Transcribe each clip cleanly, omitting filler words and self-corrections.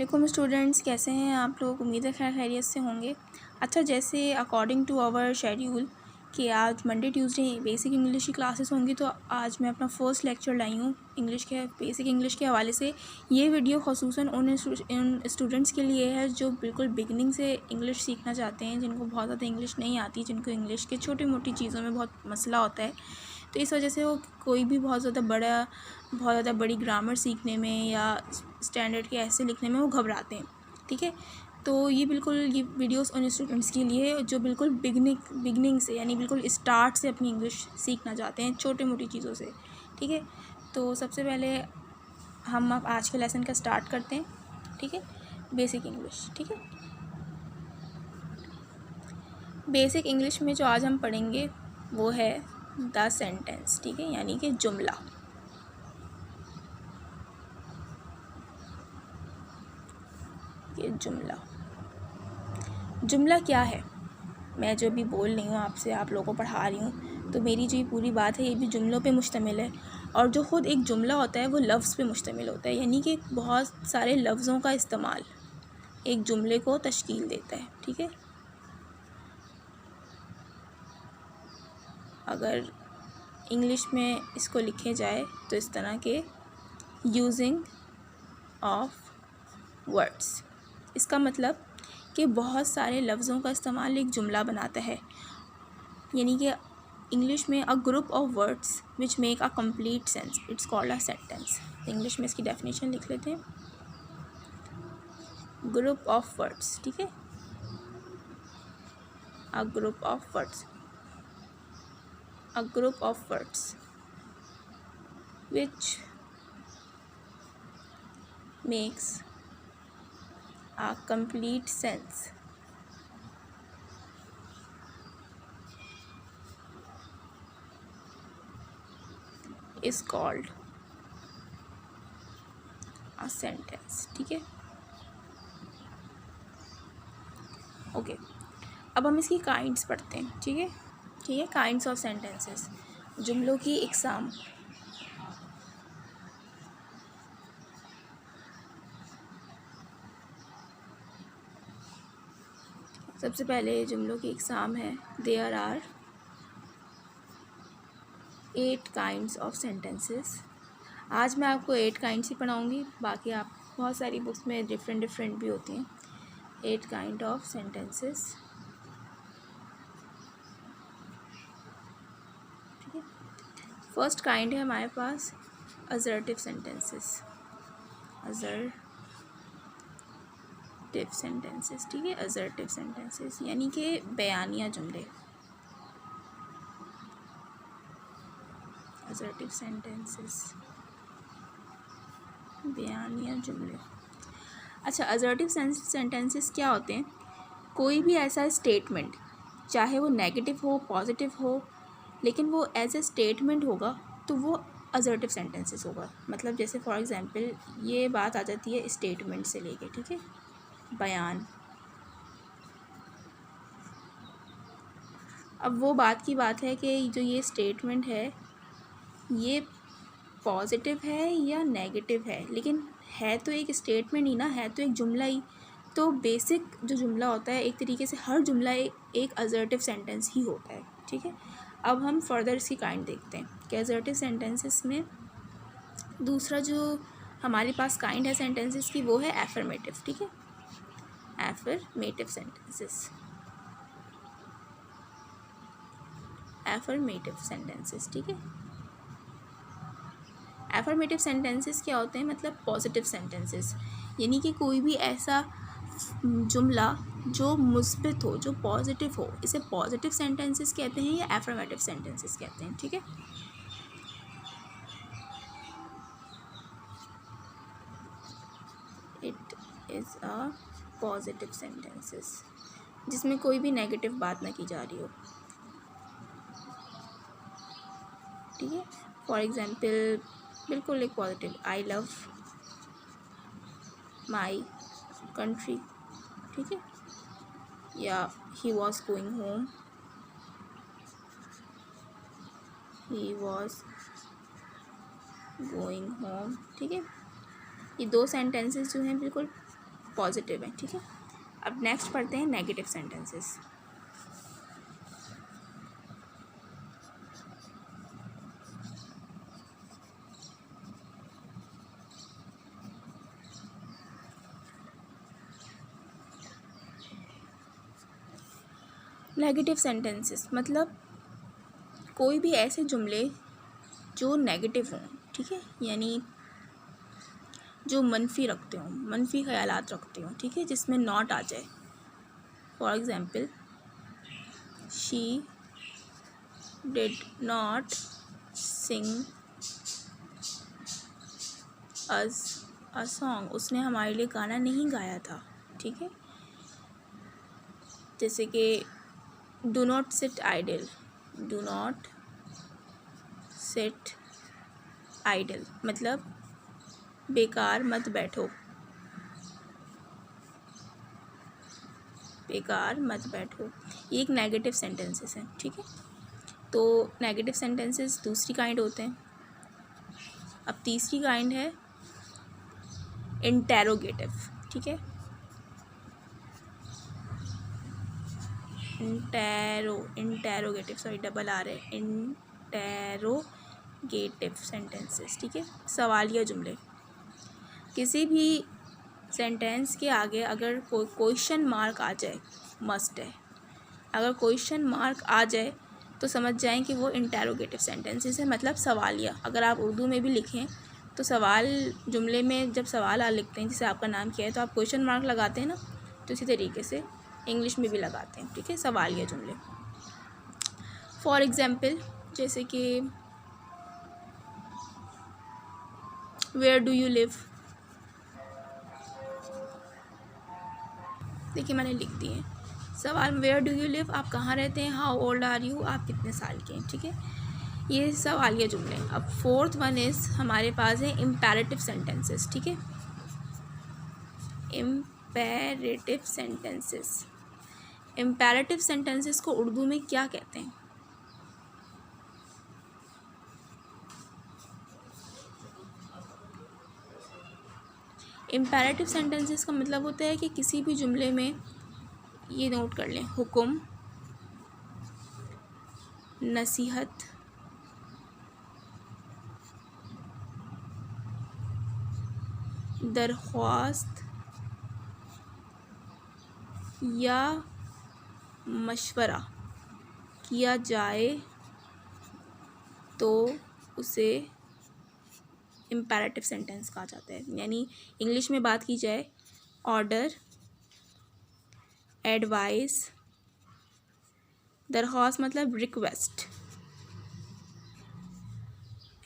वालेकुम स्टूडेंट्स, कैसे हैं आप लोग। उम्मीद है खैर खैरियत से होंगे। अच्छा, जैसे अकॉर्डिंग टू आवर शेड्यूल कि आज मंडे ट्यूसडे बेसिक इंग्लिश की क्लासेस होंगी, तो आज मैं अपना फ़र्स्ट लेक्चर लाई हूँ इंग्लिश के बेसिक इंग्लिश के हवाले से। ये वीडियो ख़ुसूसन उन स्टूडेंट्स के लिए है जो बिल्कुल बिगनिंग से इंग्लिश सीखना चाहते हैं, जिनको बहुत ज़्यादा इंग्लिश नहीं आती, जिनको इंग्लिश के छोटी मोटी चीज़ों में बहुत मसला होता है। तो इस वजह से वो कोई भी बहुत ज़्यादा बड़ी ग्रामर सीखने में या स्टैंडर्ड के ऐसे लिखने में वो घबराते हैं। ठीक है, तो ये वीडियोस उन स्टूडेंट्स के लिए जो बिल्कुल बिगनिंग से यानी बिल्कुल स्टार्ट से अपनी इंग्लिश सीखना चाहते हैं, छोटी मोटी चीज़ों से। ठीक है, तो सबसे पहले हम अब आज के लेसन का स्टार्ट करते हैं। ठीक है, बेसिक इंग्लिश। ठीक है, बेसिक इंग्लिश में जो आज हम पढ़ेंगे वो है द सेंटेंस। ठीक है, यानी कि जुमला। ये जुमला क्या है। मैं जो भी बोल रही हूँ आपसे, आप लोगों को पढ़ा रही हूँ, तो मेरी जो ये पूरी बात है ये भी जुमलों पे मुश्तमिल है। और जो ख़ुद एक जुमला होता है वो लफ्ज़ पे मुश्तमिल होता है, यानी कि बहुत सारे लफ्ज़ों का इस्तेमाल एक जुमले को तश्कील देता है। ठीक है, अगर इंग्लिश में इसको लिखे जाए तो इस तरह के यूजिंग ऑफ वर्ड्स, इसका मतलब कि बहुत सारे लफ्ज़ों का इस्तेमाल एक जुमला बनाता है। यानी कि इंग्लिश में a group of words which make a complete sense, it's called a sentence. English में इसकी डेफिनेशन लिख लेते हैं, ग्रुप ऑफ वर्ड्स। ठीक है, a group of words, a group of words which makes a complete sense is called a sentence। ठीक है, okay. अब हम इसकी काइंड्स पढ़ते हैं। ठीक है, काइंड्स ऑफ सेंटेंसेस, जुमलों की इकसाम। सबसे पहले जुमलों की इकसाम है, there are 8 kinds of sentences. आज मैं आपको 8 काइंड्स ही पढ़ाऊँगी, बाकी आप बहुत सारी बुक्स में डिफरेंट भी होती हैं। 8 काइंड ऑफ सेंटेंसेस। ठीक है, फर्स्ट काइंड है हमारे पास असर्टिव सेंटेंसेस। असर्टिव सेंटेंसेस, ठीक है, असर्टिव सेंटेंसेस यानी कि बयानिया जुमले। असर्टिव सेंटेंसेस, बयानिया जुमले। अच्छा, असर्टिव सेंटेंसेस क्या होते हैं। कोई भी ऐसा स्टेटमेंट, चाहे वो नेगेटिव हो पॉजिटिव हो, लेकिन वो एज ए स्टेटमेंट होगा तो वो असर्टिव सेंटेंसेस होगा। मतलब जैसे फॉर एग्जांपल ये बात आ जाती है स्टेटमेंट से लेके। ठीक है, बयान। अब वो बात की बात है कि जो ये स्टेटमेंट है ये पॉजिटिव है या नेगेटिव है, लेकिन है तो एक स्टेटमेंट ही ना, है तो एक जुमला ही। तो बेसिक जो जुमला होता है, एक तरीके से हर जुमला एक असर्टिव सेंटेंस ही होता है। ठीक है, अब हम फर्दर इसकी काइंड देखते हैं कि असर्टिव सेंटेंसेस में दूसरा जो हमारे पास काइंड है सेंटेंसेस की वो है एफर्मेटिव। ठीक है, एफर्मेटिव सेंटेंसेस, एफर्मेटिव सेंटेंसेस। ठीक है, एफर्मेटिव सेंटेंसेस क्या होते हैं, मतलब पॉजिटिव सेंटेंसेस, यानी कि कोई भी ऐसा जुमला जो मुस्बित हो, जो पॉजिटिव हो, इसे पॉजिटिव सेंटेंसेस कहते हैं या एफर्मेटिव सेंटेंसेस कहते हैं। ठीक है, it is a positive sentences, जिसमें कोई भी नेगेटिव बात ना की जा रही हो। ठीक है, फॉर एग्जांपल बिल्कुल एक positive, I love my country. ठीक है, या he was going home, he was going home. ठीक है, ये दो सेंटेंसेस जो हैं बिल्कुल पॉजिटिव हैं, ठीक है। अब नेक्स्ट पढ़ते हैं नेगेटिव सेंटेंसेस। नेगेटिव सेंटेंसेस मतलब कोई भी ऐसे जुमले जो नेगेटिव हों, ठीक है, यानी जो मनफी रखते हों, मनफी ख्यालात रखते हों, ठीक है, जिसमें नॉट आ जाए। For example, she did not sing us a song, उसने हमारे लिए गाना नहीं गाया था, ठीक है। जैसे कि do not sit idle, do not sit idle मतलब बेकार मत बैठो, बेकार मत बैठो। ये एक नेगेटिव सेंटेंसेस है, ठीक है। तो नेगेटिव सेंटेंसेस दूसरी काइंड होते हैं। अब तीसरी काइंड है इंटेरोगेटिव, ठीक है। इंटेरोगेटिव सॉरी डबल आ रहे हैं, इंटेरोगेटिव सेंटेंसेस, ठीक है, सवालिया जुमले। किसी भी सेंटेंस के आगे अगर कोई क्वेश्चन मार्क आ जाए, मस्ट है, अगर क्वेश्चन मार्क आ जाए तो समझ जाएं कि वो इंटेरोगेटिव सेंटेंसेस है, मतलब सवालिया। अगर आप उर्दू में भी लिखें तो सवाल जुमले में जब सवाल लिखते हैं, जैसे आपका नाम क्या है, तो आप क्वेश्चन मार्क लगाते हैं ना, तो इसी तरीके से इंग्लिश में भी लगाते हैं, ठीक है, सवालिया जुमले। फॉर एग्ज़ाम्पल, जैसे कि वेयर डू यू लिव, देखिए मैंने लिख दिए हैं सवाल, वेयर डू यू लिव, आप कहाँ रहते हैं, हाउ ओल्ड आर यू, आप कितने साल के हैं, ठीक है। ये सवालिया जुमले। अब फोर्थ वन इज़ हमारे पास है इम्पेरेटिव सेंटेंसेस, ठीक है। इम्पेरेटिव सेंटेंसेस, इम्पेरेटिव सेंटेंसेस को उर्दू में क्या कहते हैं? इम्पेरेटिव सेंटेंसेस का मतलब होता है कि किसी भी जुमले में, ये नोट कर लें, हुक्म, नसीहत, दरख्वास्त या मशवरा किया जाए तो उसे इम्पेरेटिव सेंटेंस कहा जाता है। यानी इंग्लिश में बात की जाए, ऑर्डर, एडवाइस, दरख्वास्त मतलब रिक्वेस्ट,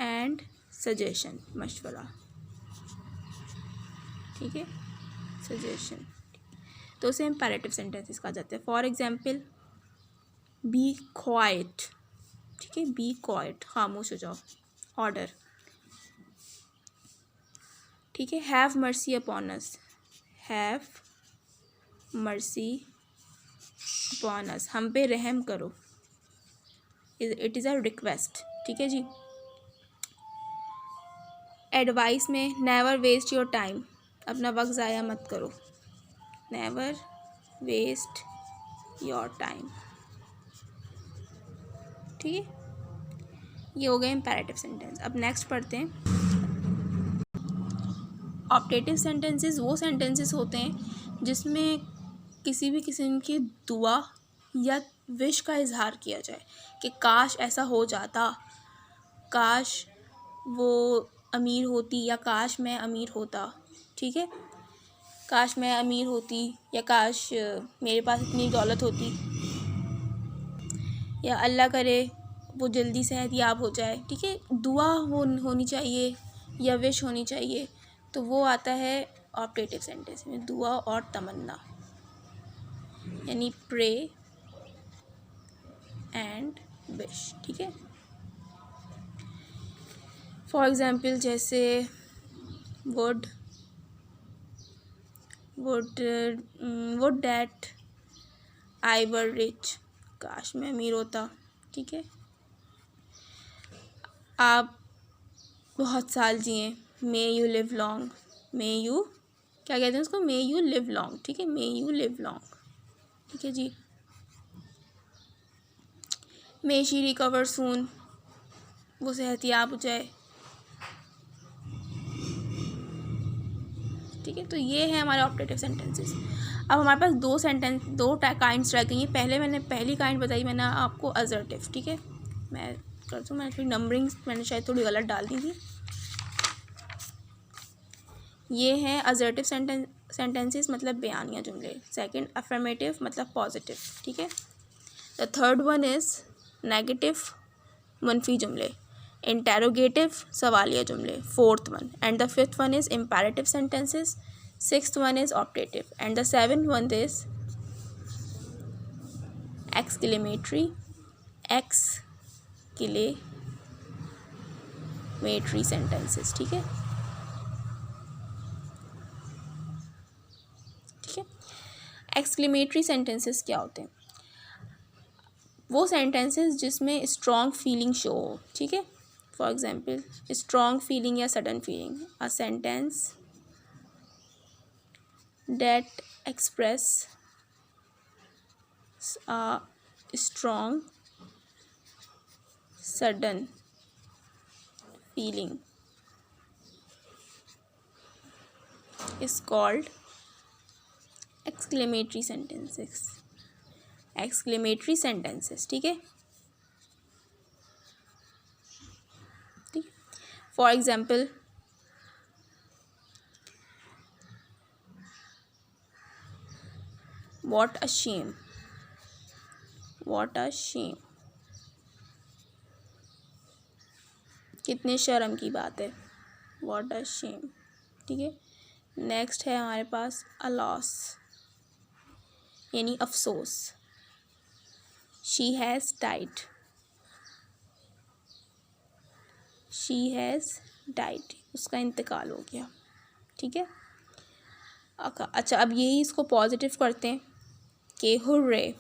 एंड सजेशन मशवरा, ठीक है, सजेशन, तो उसे इम्पेरेटिव सेंटेंसेस कहा जाता है। फॉर एग्जाम्पल, बी क्वाइट, ठीक है, बी क्वाइट, खामोश हो जाओ, ऑर्डर, ठीक है। Have mercy upon us, have mercy upon us, हम पे रहम करो, इट इज़ अ रिक्वेस्ट, ठीक है जी। एडवाइस में नेवर वेस्ट योर टाइम, अपना वक्त ज़ाया मत करो, नेवर वेस्ट योर टाइम, ठीक है। ये हो गए इम्पेरेटिव सेंटेंस। अब नेक्स्ट पढ़ते हैं ऑप्टेटिव सेंटेंसेस। वो सेंटेंसेस होते हैं जिसमें किसी भी किस्म की दुआ या विश का इजहार किया जाए कि काश ऐसा हो जाता, काश वो अमीर होती, या काश मैं अमीर होता, ठीक है, काश मैं अमीर होती, या काश मेरे पास इतनी दौलत होती, या अल्लाह करे वो जल्दी सेहतयाब हो जाए, ठीक है। दुआ होनी चाहिए या विश होनी चाहिए, तो वो आता है ऑप्टेटिव सेंटेंस में, दुआ और तमन्ना, यानी प्रे एंड विश, ठीक है। फॉर एग्ज़ाम्पल, जैसे would that I were rich, काश मैं अमीर होता, ठीक है। आप बहुत साल जिए, may you live long, may you क्या कहते हैं उसको, मे यू लिव लॉन्ग, ठीक है, मे यू लिव लॉन्ग, ठीक है जी। मे शी रिकवर सून, वो सेहतियाब हो जाए, ठीक है। तो ये है हमारे ऑप्टेटिव सेंटेंसेस। अब हमारे पास दो काइंड्स रह गई हैं। पहली काइंड बताई मैंने आपको असर्टिव, ठीक है। मैं कर दूँ, मैंने थोड़ी नंबरिंग मैंने शायद थोड़ी गलत डाल दी थी। ये है असर्टिव सेंटेंसेस मतलब बयानिया जुमले। सेकंड अफर्मेटिव मतलब पॉजिटिव, ठीक है। The third one is negative मनफी जुमले। इंटेरोगेटिव सवालिया जुमले, fourth one. And the fifth one is imperative sentences, sixth one is optative, and the seventh one is exclamatory sentences, ठीक है, ठीक है। एक्सक्लेमेटरी सेंटेंसेस क्या होते हैं? वो सेंटेंसेस जिसमें स्ट्रॉन्ग फीलिंग शो हो, ठीक है। फॉर एग्जाम्पल स्ट्रॉन्ग फीलिंग या sudden feeling, a sentence that express a strong sudden feeling is called exclamatory sentences, ठीक है, ठीक। For example what a shame, कितने शर्म की बात है, what a shame, ठीक है। नेक्स्ट है हमारे पास a loss यानी अफसोस, she has died, उसका इंतकाल हो गया, ठीक है। अच्छा अब यही इसको पॉजिटिव करते हैं कि hurray,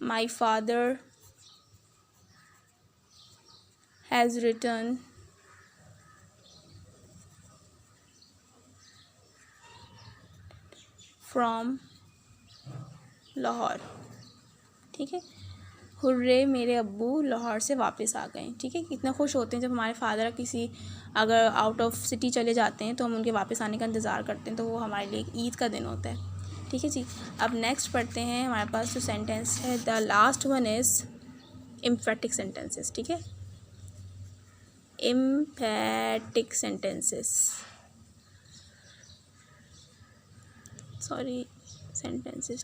my father has returned from Lahore, ठीक है। हुर्रे मेरे अब्बू लाहौर से वापस आ गए, ठीक है। कितना खुश होते हैं जब हमारे फादर किसी अगर आउट ऑफ सिटी चले जाते हैं तो हम उनके वापस आने का इंतज़ार करते हैं, तो वो हमारे लिए एक ईद का दिन होता है, ठीक है जी। अब नेक्स्ट पढ़ते हैं, हमारे पास जो सेंटेंस है the last one is emphatic sentences, ठीक है, एम्फेटिक सेंटेंसेस,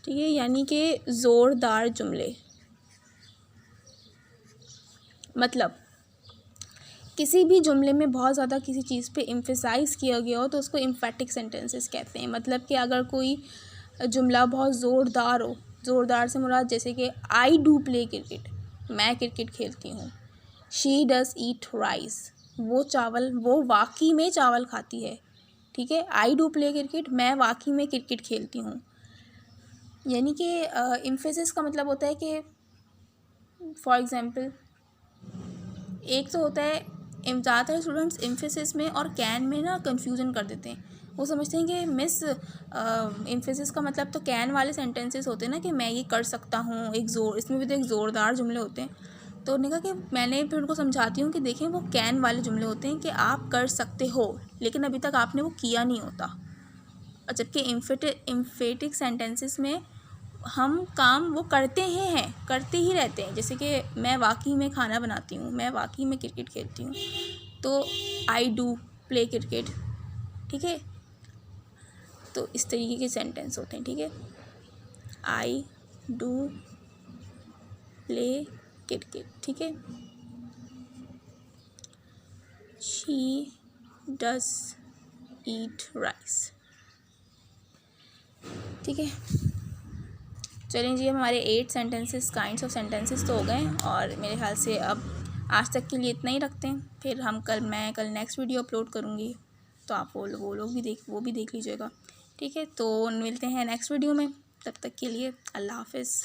ठीक है, यानी कि ज़ोरदार जुमले। मतलब किसी भी जुमले में बहुत ज़्यादा किसी चीज़ पे एम्फेसाइज़ किया गया हो तो उसको एम्फेटिक सेंटेंसेस कहते हैं। मतलब कि अगर कोई जुमला बहुत ज़ोरदार हो, ज़ोरदार से मुराद जैसे कि आई डू प्ले क्रिकेट, मैं क्रिकेट खेलती हूँ। शी डज़ ईट राइस, वो वाकई में चावल खाती है, ठीक है। आई डू प्ले क्रिकेट, मैं वाकई में क्रिकेट खेलती हूँ। यानी कि एम्फेसिस का मतलब होता है कि फॉर एग्ज़ाम्पल एक तो होता है, ज़्यादातर स्टूडेंट्स एम्फेसिस में और कैन में ना कंफ्यूजन कर देते हैं। वो समझते हैं कि मिस एम्फेसिस का मतलब तो कैन वाले सेंटेंसेस होते हैं ना, कि मैं ये कर सकता हूँ, इसमें भी तो एक ज़ोरदार जुमले होते हैं। तो उन्होंने कहा कि मैंने फिर उनको समझाती हूँ कि देखें वो कैन वाले जुमले होते हैं कि आप कर सकते हो लेकिन अभी तक आपने वो किया नहीं होता। और जबकि एम्फेटिक सेंटेंसेस में हम काम वो करते ही रहते हैं। जैसे कि मैं वाकई में खाना बनाती हूँ, मैं वाकई में क्रिकेट खेलती हूँ, तो आई डू प्ले क्रिकेट, ठीक है। तो इस तरीके के सेंटेंस होते हैं, ठीक है। आई डू प्ले क्रिकेट, ठीक है। शी डज ईट राइस, ठीक है। चलें जी, हमारे 8 सेंटेंसेस काइंड्स ऑफ सेंटेंसेस तो हो गए और मेरे ख्याल से अब आज तक के लिए इतना ही रखते हैं। फिर मैं कल नेक्स्ट वीडियो अपलोड करूँगी, तो आप वो लोग भी देख लीजिएगा, ठीक है। तो मिलते हैं नेक्स्ट वीडियो में, तब तक के लिए अल्लाह हाफ़िज़।